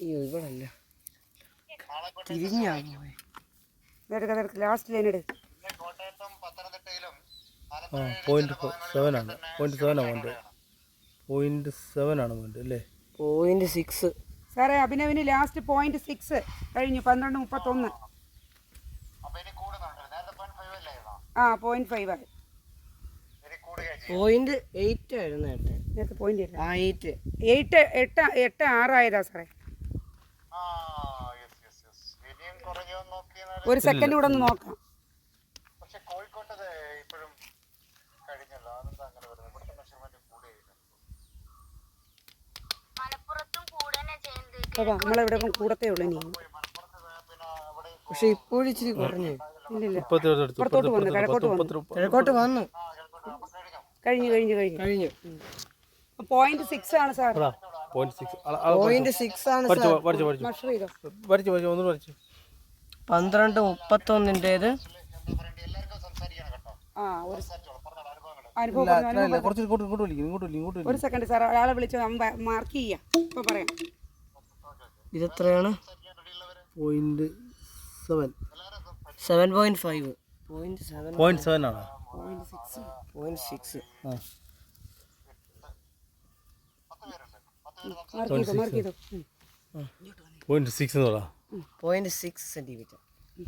അയ്യോ ഇവിടെ അല്ല തിരിഞ്ഞാ ലാസ്റ്റ് ലൈൻ എടു. 0.7 ആണ്. 0.7 ആണ് അല്ലേ? 0.6 സാറേ. അഭിനവിന് ലാസ്റ്റ് 0.6 കഴിഞ്ഞു. 12:31. ആ 0.5 ആയി. 0.8 ആയിരുന്നു നേരത്തെ 0.8 8 6 ആയതാ സാറേ. ഒരു സെക്കൻഡ് കൂടെ ഒന്ന് നോക്കാം. നമ്മളെവിടെ കൂടത്തേ ഉള്ളൂ ഇനി. പക്ഷെ ഇപ്പോഴും ഇച്ചിരി കുറഞ്ഞു. ഇല്ലില്ല, പുറത്തോട്ട് വന്നു, കിഴക്കോട്ട് വന്നു. കഴിഞ്ഞു 0.6 ആണ് സാർ. 0.6 ആണ് സാർ. 12:31 ഒരു സെക്കൻഡ് സാർ, ഒരാളെ വിളിച്ച് മാർക്ക് ചെയ്യാം. ഇപ്പൊ പറയാം. ഇതെത്രയാണ്? 7.5. 0.7 ആണ്. 0.6. മാർക്ക് ചെയ്തോ. 0.6 എന്ന് പറ. 0.6 സെന്റിമീറ്റർ.